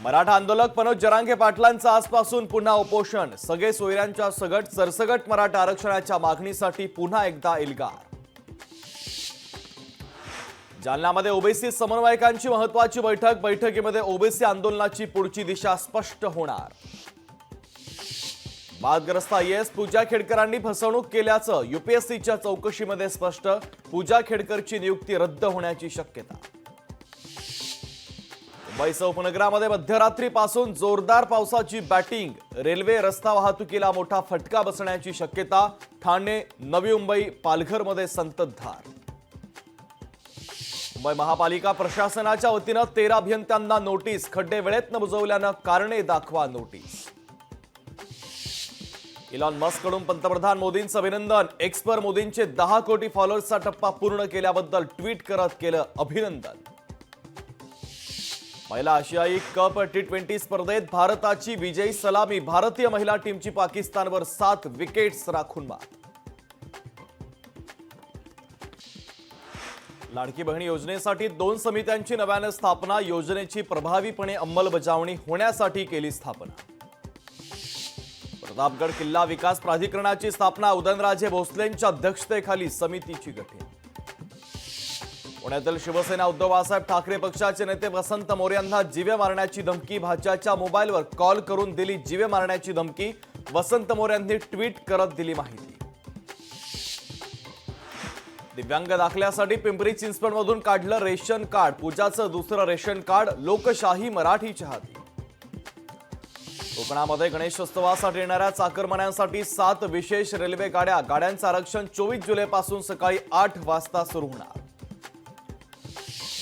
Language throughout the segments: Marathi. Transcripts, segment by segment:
मराठा आंदोलक मनोज जरांगे पाटलांचं आजपासून पुन्हा उपोषण। सगळे सोयऱ्यांच्या सरसगट मराठा आरक्षणाच्या मागणीसाठी पुन्हा एकदा एल्गार। जालन्यामध्ये ओबीसी समन्वयकांची महत्त्वाची बैठकीमध्ये ओबीसी आंदोलनाची पुढची दिशा स्पष्ट होणार। वादग्रस्त आयएएस पूजा खेडकरांनी फसवणूक केल्याचं यूपीएससीच्या चौकशीमध्ये स्पष्ट। पूजा खेडकरची नियुक्ती रद्द होण्याची शक्यता। मुंबईसह उपनगरामध्ये मध्यरात्रीपासून जोरदार पावसाची बॅटिंग। रेल्वे रस्ता वाहतुकीला मोठा फटका बसण्याची शक्यता। ठाणे, नवी मुंबई, पालघरमध्ये संततधार। मुंबई महापालिका प्रशासनाच्या वतीनं 13 अभियंत्यांना नोटीस। खड्डे वेळेत न बुजवल्यानं कारणे दाखवा नोटीस। इलॉन मस्ककडून पंतप्रधान मोदींचं अभिनंदन। एक्सपर मोदींचे 10 कोटी फॉलोअर्सचा टप्पा पूर्ण केल्याबद्दल ट्विट करत केलं अभिनंदन। महिला आशियाई कप T20 स्पर्धेत भारताची विजयी सलामी। भारतीय महिला टीमची पाकिस्तानवर 7 विकेट्स राखून मात। लाडकी बहीण योजनेसाठी 2 समित्यांची नव्याने स्थापना। योजनेची प्रभावीपणे अंमलबजावणी होण्यासाठी केली स्थापना। प्रतापगड किल्ला विकास प्राधिकरणाची स्थापना। उदयनराजे भोसलेंच्या अध्यक्षतेखाली समितीची गठीत। पुण्यातील शिवसेना उद्धव बाळासाहेब ठाकरे पक्षाचे नेते वसंत मोरे यांना जीवे मारण्याची धमकी। भाच्याच्या मोबाईलवर कॉल करून दिली जीवे मारण्याची धमकी। वसंत मोरे यांनी ट्विट करत दिली माहिती। दिव्यांग दाखल्यासाठी पिंपरी चिंचवडमधून काढलं रेशन कार्ड। पूजाचं दुसरं रेशन कार्ड। लोकशाही मराठीच्या हाती। कोकणामध्ये गणेशोत्सवासाठी येणाऱ्या चाकरमान्यांसाठी 7 विशेष रेल्वे गाड्या। गाड्यांचं आरक्षण 24 जुलैपासून सकाळी 8 वाजता सुरू होणार।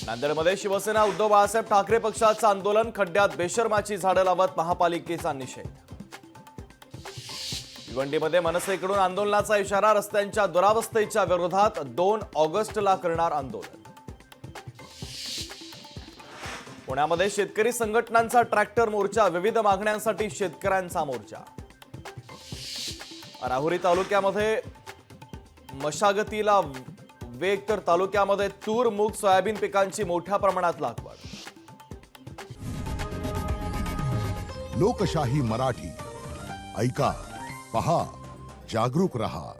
नांदेडमध्ये शिवसेना उद्धव बाळासाहेब ठाकरे पक्षाचं आंदोलन। खड्ड्यात बेशर्माची झाडं लावत महापालिकेचा निषेध। भिवंडीमध्ये मनसेकडून आंदोलनाचा इशारा। रस्त्यांच्या दुरावस्थेच्या विरोधात 2 ऑगस्टला करणार आंदोलन। पुण्यामध्ये शेतकरी संघटनांचा ट्रॅक्टर मोर्चा। विविध मागण्यांसाठी शेतकऱ्यांचा मोर्चा। राहुरी तालुक्यामध्ये मशागतीला वेग तर तालुक्यामध्ये तूर, मूग, सोयाबीन पिकांची मोठ्या प्रमाणात लागवड। लोकशाही मराठी ऐका, पहा, जागरूक रहा।